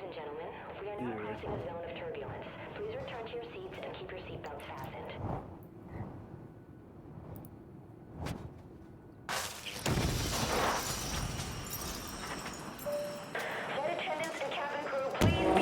and gentlemen, we are now crossing a zone of turbulence. Please return to your seats and keep your seatbelts fastened. Flight attendants and cabin crew, please.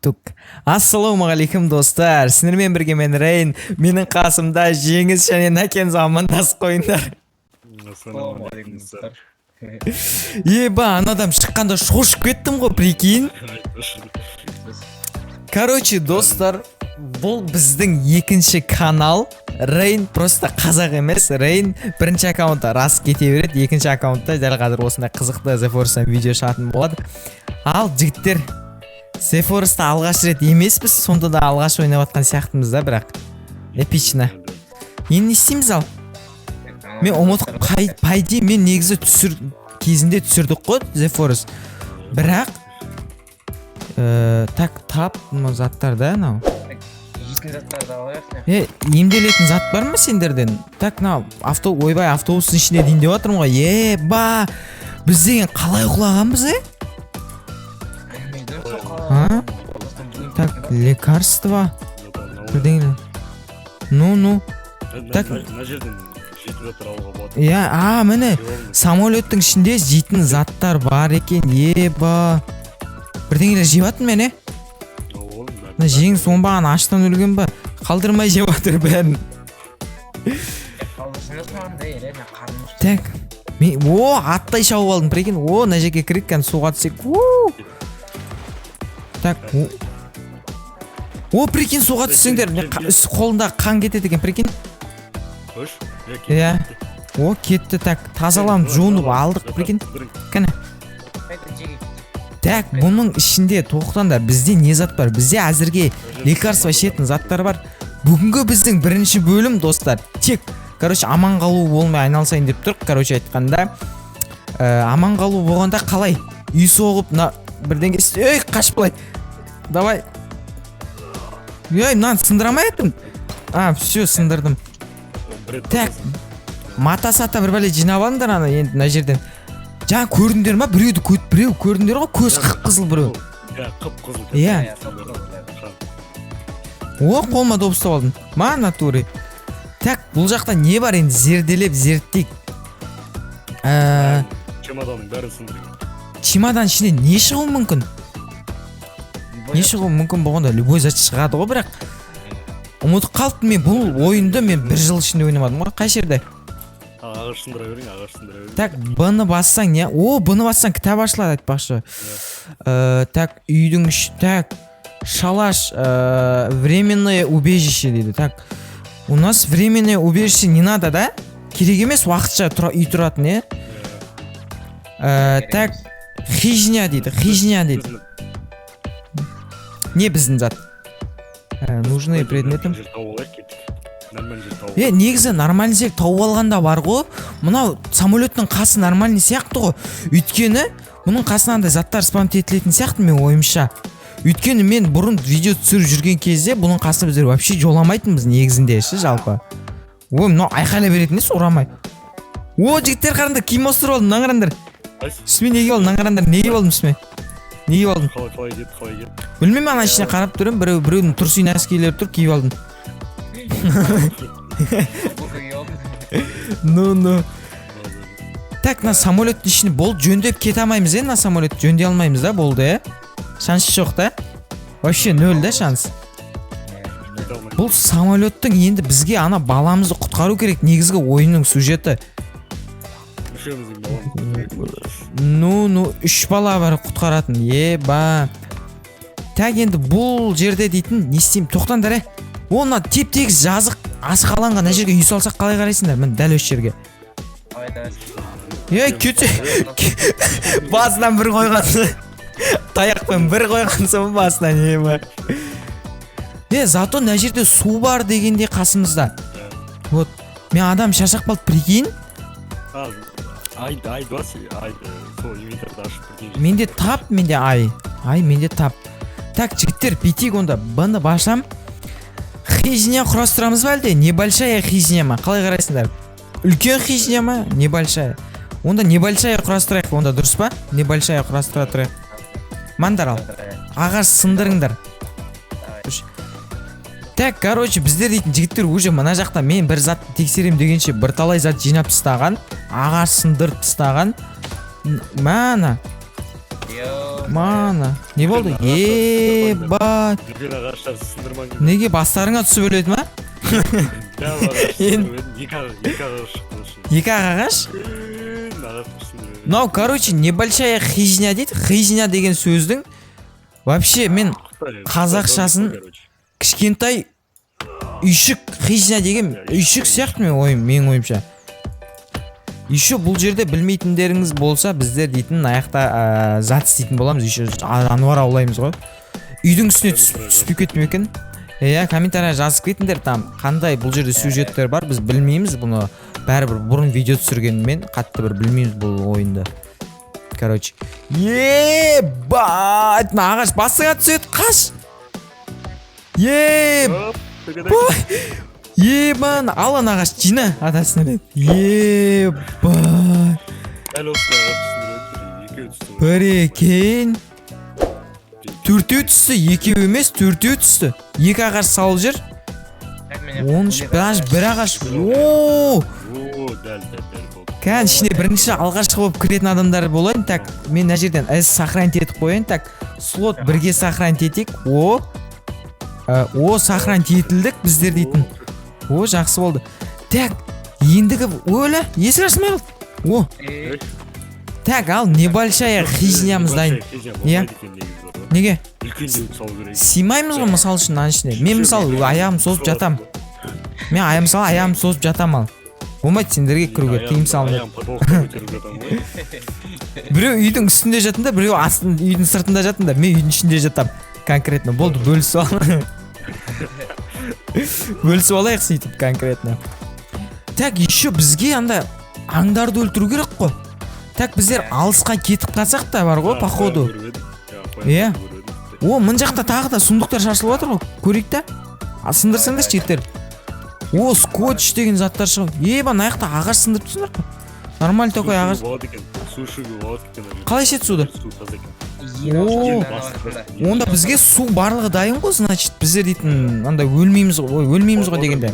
Тук. Ассалаумағалейкум достар. Сіздермен бірге мен Рейн. Менің қасымда Жеңіс және Накен амандасып қойыңдар. Ассалаумағалейкум достар. Еба, анадан шыққанда шошып кеттім ғой, прикинь. Короче, достар, бұл біздің екінші канал. Рейн просто қазақ емес. Рейн бірінші аккаунтта рас кете береді, екінші аккаунтта дәл қазір осындай қызықты The Forest'ан видео шығатын болады. Ал жігіттер, The Forest'та алғаш рет емеспіз, сонда да алғаш ойнап жатқан сияқтымыз да, бірақ эпично. Енді не істейміз ал? Мен ұмытып пайди, мен негізі кезінде түсірдік қой The Forest. Бірақ так тап заттар да анау. Жейтін заттарды алайық. Емделетін зат бар ма сендерден? Так, ойбай, автобустың ішіне дейін деп жатырмын ғой. Еба, біз деген қалай құлағанбыз, Так, лекарство. Бірдеңе. Ну. Так. На жерден жетіп жатыр алуға болады. Я, міне, самолеттің ішінде жейтін заттар бар екен. Еба. Бірдеңелер жеп жатырмын мен, Жеңіс оңбаған аштан өлген ба? Қалдырмай жеп жатыр бәрін. Қалдырсыңыз маған да еле, мен қарным ұшты. Так. Аттай шауып алдым, прикинь. Мына жерге кіріп кән суға түсек. Так. Прикинь, суға түссеңдер, қолында қан кетеді екен, прикинь. Қош? Иә. Кетті, так. Тазаланып, жуынып алдық, прикинь. Кәне. Так, бұның ішінде тоқтаңдар, бізде не зат бар? Бізде әзірге лекарство ішетін заттар бар. Бүгінгі біздің бірінші бөлім, достар, тек, аман қалу болмай айналсайын деп тұрық, айтқанда. Аман қалу болғанда қалай? Үй соғып, бірден кесті, қаш былай. Давай. Мынаны сындырамай еттім. Все, сындырдым. Так, мата-сата бір бәле жинап алыңдар ана, енді на жерден. Жаңа көрдіңдер ма? Біреу көрдіңдер ғой, көз қып-қызыл біреу. Қып-қызыл. Иә. Қолыма допыстап алдым. Натуре. Так, бұл жақта не бар енді? Зерделеп, зерттейік. Чемоданның бәрін сындырған. Чемодан ішіне не шығуы мүмкін? Не шығуы мүмкін болғанда любой зат шығады ғой, бірақ ұмытып қалыптым мен бұл ойынды мен 1 жыл ішінде ойнамадым ғой, қай жерде? Ағаш сындыра берің, ағаш сындыра берің. Так, бұны бассаң не? Бұны бассаң кітап ашылады айтпақшы. Так, үйдің так, шалаш, временное убежище дейді. Так, у нас временное убежище не надо, да? Керек емес, уақытша үй тұратын, Так, хижня дейді, Не біздің зат? Нужные предметім. Негізі нормальный зек тауып алғанда бар ғой. Мынау самолеттің қасы нормальный сияқты ғой. Өйткені мұның қасынан да заттар спамт етілетін сияқты мен ойымша. Өйткені мен бұрын видео түсіріп жүрген кезде бұның қасы біздер вообще жоламайтынбыз негізінде жалпы. Мынау айқайлай беретін емес, ұрамай. Жігіттер қараңдар, киім ауыстырып алдым, мынаны қараңдар. Үстіме неге болдым, мынаны қараңдар, неге болдым үстіме? Неге болдым? Қалай кет. Білмеймін, ана ішіне қарап тұрым, біреудің тұрсың әскейлері тұр, киіп алдым. Так, самолеттің ішіне болды, жөндеп кете алмаймыз, самолетті жөнде алмаймыз да, болды, шансы жоқ та. вообще нөл да шанс. Бұл самолеттің енді бізге ана баламызды құтқару керек, негізгі ойынның сюжеті. Ну, 3 бала бар құтқаратын. Еба. Так енді бұл жерде дейтін не істеймін? Тоқтаңдар, Оны теп-тегіс жазық асқаланған мына жерге үй салсақ қалай қарайсыңдар? Мін дәл осы жерге. Кетсе. Басынан бір қойғансың. Таяқпен бір қойғансың басынан, еба. Зато мына жерде су бар дегенде қасымызда. Вот, мен адам шаршап қалды, прикинь. Ай бас, сол инвентарьды ашып бірден. Менде тап, менде ай, менде тап. Так, жігіттер, битейік онда. Бұны башам. Хижня құрастырамыз ба әлде? Небольшая хижня ма? Қалай қарайсыңдар? Үлкен хижня ма? Небольшая. Онда небольшая құрастырайық, онда дұрыс па? Небольшая құрастыра тұрайық. Мандар ал. Ағаш сындырыңдар. Так, короче, біздер дейтін жігіттер уже мына жақта мен бір зат тексерем дегенше бір талай зат жинап тастаған, ағаш сындырып тастаған. Мана. Не болды? Ебать. Неге бастарыңа түсіп өледі ма? Екі ағаш? Короче, небольшая хижня дейді. Хижня деген сөздің вообще мен қазақшасын кішкентай үйшік, хижня деген үйшік сияқты менің ойымша. Еще бұл жерде білмейтіндеріңіз болса, біздер дейтін аяқта зат істейтін боламыз. Еще жануар аулаймыз ғой. Үйдің үстіне түспей кетті ме екен? Комментария жазып кетіңдер, там қандай бұл жерде сюжеттер бар, біз білмейміз бұны. Бәрібір бұрын видео түсіргенмен қатты бір білмейміз бұл ойынды. Короче, ебать, ағаш басыңа түседі, қаш. Ебан, алан ағаш жина атасына. Ебан. Бір екен. Төртеу түсті, екеу емес, төртеу түсті. Екі ағаш салып жүр. 13 бір ағаш. Кән ішіне бірінші алғашқы болып кіретін адамдар болайын. Так, мен мына жерден әз сохранить етіп қойын. Так, слот бірге сохранить етейік. Сохранить етілдік біздер дейтін. Жақсы болды. Так, ендігі өлі, есік ашылмай қалды. Так, ал небольшая хижнямыз дайын. Неге? Симаймыз ғой мысал үшін аның ішіне. Мен мысалы аяғым созып жатам. Мен аяғым созып жатам ал. Болмайды сендерге кіруге, тыйым салынады. Біреу үйдің үстінде жатында, біреу үйдің сыртында жатында. Мен үйдің ішінде жатам. Конкретно. Болды, бөлісіп ал. Бөлісіп алайық сөйтіп конкретно. Так, еще бізге анда аңдарды өлтіру керек қой. Так, біздер алысқа кетіп қалсақ та бар ғой, походу. Мын жақта тағы да сундықтар шашылып жатыр ғой. Көрейік та. Сындырсаңдар жігіттер. Скотч деген заттар шығып. Ебан, аяқта ағаш сындырып тұрсыңдар ғой. Нормаль такой ағаш. Қалай ішеді суды? Онда бізге су барлығы дайын ғой, значит, біздер дейтін анда өлмейміз ғой дегенде.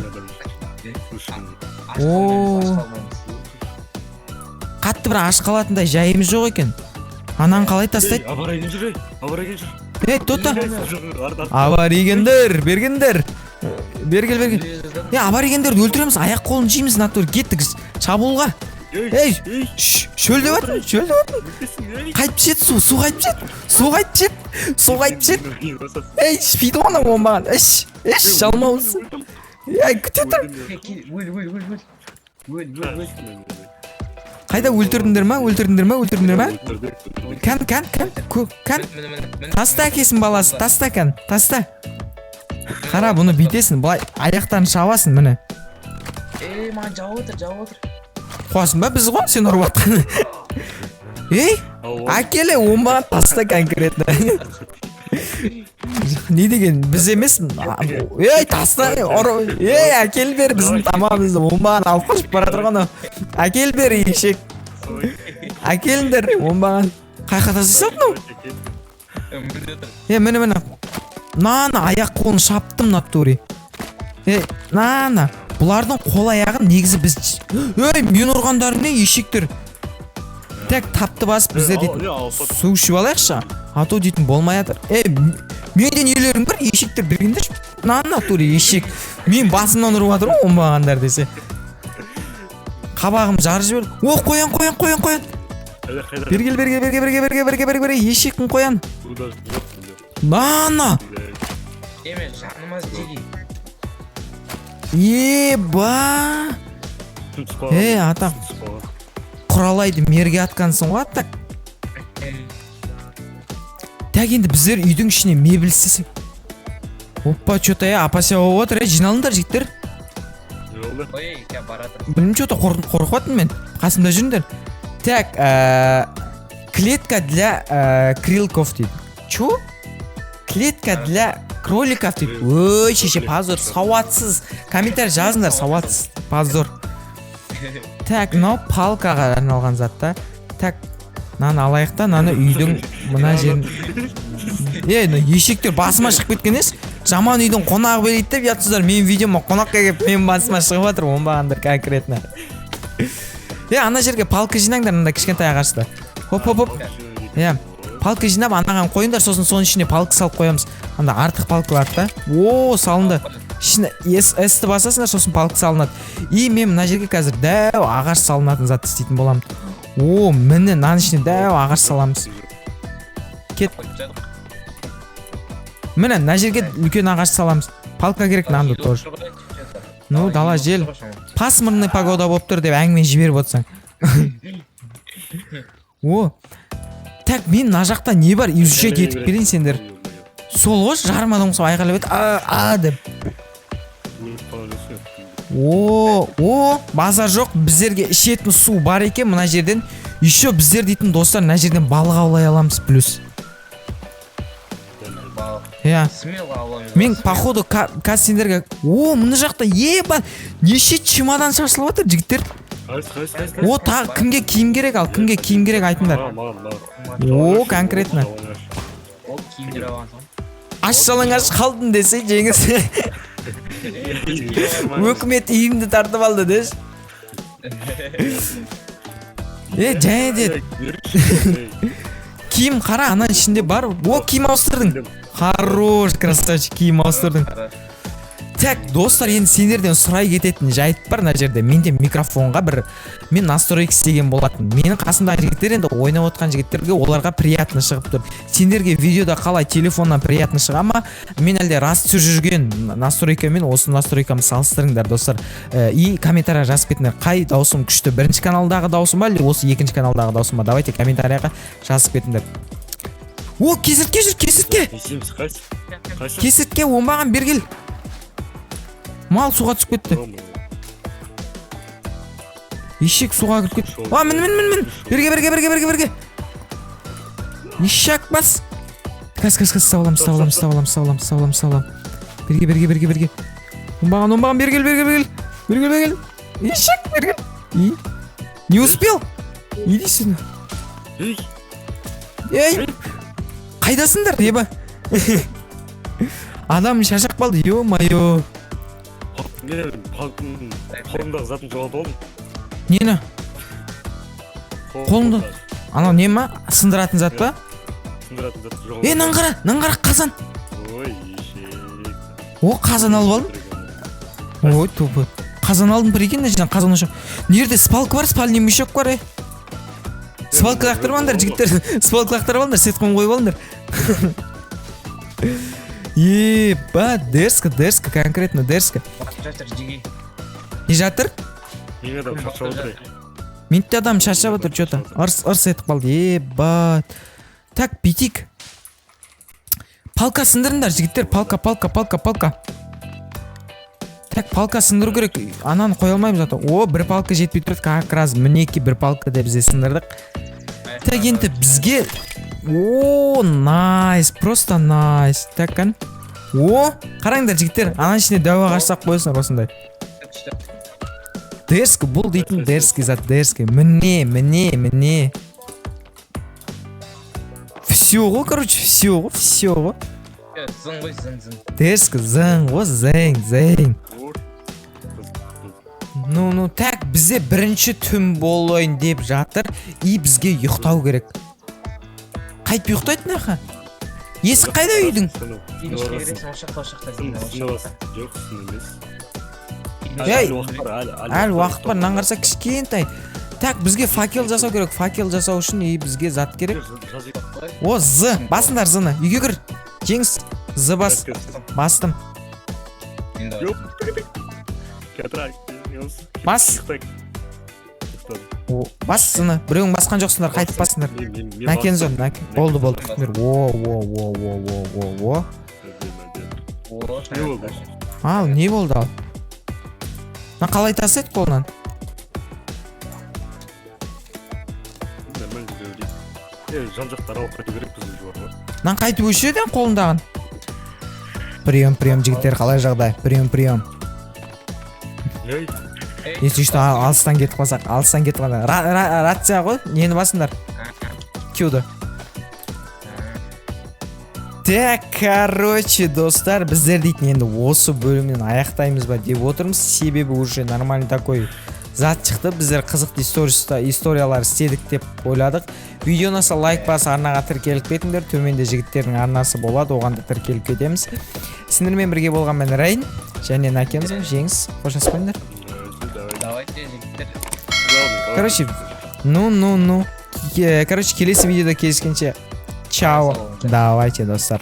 Қатты бір аш қалатындай жайымыз жоқ екен. Анан қалай тастайды? Тота. Аваригендер, бергендер. Бергел. Аваригендерді өлтіреміз, аяқ қолын жейміз, натур. Кеттік шабуылға. Шөлдеп атыр. Қайтып жет, су қайтып жет. Шпейді ғана оңбаған. Шалмауыз. Күте тұр. Қайда өлтірдіңдер ма? Кән. Таста әкесін баласы, таста кән, таста. Қара, бұны бейтесін, бұлай аяқтарын шабасын, мұны. Маған жауып отыр. Қуасың ба біз ғой, сен ұрып атқан. Әкелі, оңбаған таста конкретно. Не деген, біз емес. Таста, әкел бер біздің тамамызды, оңбаған алып қошып баратыр ғана. Әкел бер, ешек. Әкеліндер, оңбаған. Қайқа тасты салдың? Мені. Нана, аяқ қолын шаптым натури. Нана, бұлардың қол аяғын негізі біз... Мен ұрғандарың не, ешектер. Так, тапты басып біздер дейтін. Су ішіп алайықша. Ату дейтін болмай атыр. Менден үйлерің бар, ешектер бергендерші. На натуре ешек. Мен басымнан ұрып жатыр ғой оңбағандар десе. Қабағым жарып жіберді. О, қоян. Бергел, ешектің қоян. На. Еме жанымыз жеги. Еба. Атақ. Құралайды мерге атқансың ғой аттақ. Так енді біздер үйдің ішіне мебель істесек. Опа, что-то апася болып отыр, жиналыңдар жігіттер. Ой, я баратыр. Білмеймін, что-то қорқып отырмын мен. Қасымда жүріңдер. Так, клетка для крилков дейді. Чо? Клетка для кроликов дейді. Ой, шеше, позор, сауатсыз. Комментарий жазыңдар, сауатсыз. Позор. Так, мынау палкаға арналған затта. Так, наны алайық та, наны үйдің мына жерін. Ешектер басыма шығып кеткен ес. Жаман үйдің қонағы берейді деп жатсыздар. Менің видеома қонаққа келіп, менің басыма шығып жатыр, оңбағандар конкретно. Ана жерге палка жинаңдар, мында кішкентай ағашта. Хоп. Палка жинап, анаған қойыңдар, сосын соның ішіне палка салып қоямыз. Анда артық палка бар да. О, салынды. Ішіне S-ті басасыңдар, сосын палка салынады. И мен мына жерге қазір дәу ағаш салынатын зат істейтін боламын. О, міне нан ішіне дәу ағаш саламыз. Кет. Міне мына жерге үлкен ағаш саламыз. Палка керек нанды тоже. Ну, дала жел. Пасмурный погода болып тұр деп әңгіме жіберіп отырсаң. О. Так, мен мына жақта не бар? Үйше кетіп келейін сендер. Сол ғой, жармадың сол айғайлап еді. Деп. О, базар жоқ. Біздерге ішетін су бар екен мына жерден. Еще біздер дейтін достар мына жерден балық аулай аламыз плюс. Смело аламыз. Мен походу қазір сендерге. О, мына жақта еба. Неше чемодан шашылып отыр жігіттер. О, тағы кімге киім керек ал? Кімге киім керек айтыңдар. О, конкретно. Ол киімдер алған. Аш-жалаңаш қалдым десе жеңіс. Өкімет үйімді тартып алды деш. Және де киім қара, ана ішінде бар. О, киім ауыстырдың. Хорош, красавчик, киім ауыстырдың. Так, достар, енді сендерден сұрай кететін жайт бар мына жерде. Менде микрофонға мен настройка істеген болатын. Менің қасымдағы жігіттер енді ойнап отқан жігіттерге оларға приятно шығып тұр. Сендерге видеода қалай телефоннан приятно шыға ма? Мен әлде рас жүрген настройкамен осы настройкамды салыстырыңдар, достар. И комментария жазып кетіңдер. Қай даусым күшті? Бірінші каналдағы даусым ба, әлде осы екінші каналдағы даусым ба? Давайте комментарияға жазып кетіңдер. О, кесіртке жүр, кесіртке. Кесіртке оңбаған бергел. Мал суға түсіп кетті. Ешек суға кіріп кетті. Мін. Берге. Ешек бас. Кас, сауалам. Берге. Оңбаған, бергел. Ешек, бергел. Не успел? Иди сюда. Ей, қайдасыңдар, еба? Адам шашақ балды, ё-майо. Қолымдағы затын жоғалды олым. Нені? Қолымды? Анау не ма? Сындыратын зат па? Сындыратын заты жоғалды. Наңғара қазан. Ой, ешек. О, қазан алып алдым. Ой, тупы. Қазан алдым бір екен, жинан қазан ошақ. Нерде спалка бар, спальный мешок бар, Спалка лақтырып алыңдар, жігіттер. Спалка лақтырып алыңдар, сетқон қойып алыңдар. Еба, дерзко, конкретно дерзко. Жатыр жеги. Не жатыр? Мен адам шаршап отыр. Менде адам шаршап отыр, что-то. Ырс етіп қалды. Еба. Так, битик. Палка сындырыңдар, жігіттер. Палка. Так, палка сындыру керек. Ананы қоя алмаймыз зато. О, бір палка жетпей тұрды. Как раз мінеки бір палка деп бізде сындырдық. Так, енді бізге. О, найс, просто найс. Так, қан. О, қараңдар жігіттер. Ананың ішіне дәуа қашсақ қойсыңдар осындай. Дерзкі, бұл дейтін дерзкі зат, дерзкі. Міне. Всё ғой, короче, всё ғой. Зың ғой, зың. Дерзкі, зың ғой, зәң. Ну, так, бізде бірінші түн болайын деп жатыр. И бізге ұйықтау керек. Қайтып ұйықтайтын аға? Есік қайда үйдің? Финишке кіресің, ол жақта, ол жақта. Жоқ, сын емес. Ей, Әлі уақыт бар, әлі уақыт бар, мынаны қараса кішкентай. Так, бізге факел жасау керек. Факел жасау үшін бізге зат керек. О, З. Басыңдар З-ны. Үйге кір. Жеңіс. З бас. Бастым. Жоқ, кетірайық. Бас. О, бас З-ны. Біреуің басқан жоқсыңдар, қайтып басыңдар. Накензон, болды. О. Не болды? Ал, не болды ал? Мына қалай тастайды қолынан? Нормально говори. Жан жақтар алып қайту керек біздің жуар ғой. Мынаны қайтып өшіреді қолындағын. Прием, жігіттер, қалай жағдай? Прием. Ей, Если что, алыстан кетіп қалсақ, рация ғой, нені басыңдар? Кюді. Так, короче, достар, біздер дейтін енді осы бөлімнен аяқтаймыз ба деп отырмыз. Себебі уже нормальный такой зат шықты. Біздер қызықты историялар істедік деп ойладық. Видео ұнаса лайк бас, арнаға тіркеліп кетіңдер. Төменде жігіттердің арнасы болады, оған да тіркеліп кетеміз. Сіздермен бірге болған мен Рейн және Накензо. Жеңіс, қоштаспаңдар. Давайте, жігіттер. Короче, ну. Короче, келесі видеода кездескенше. Чао. Давайте, достар.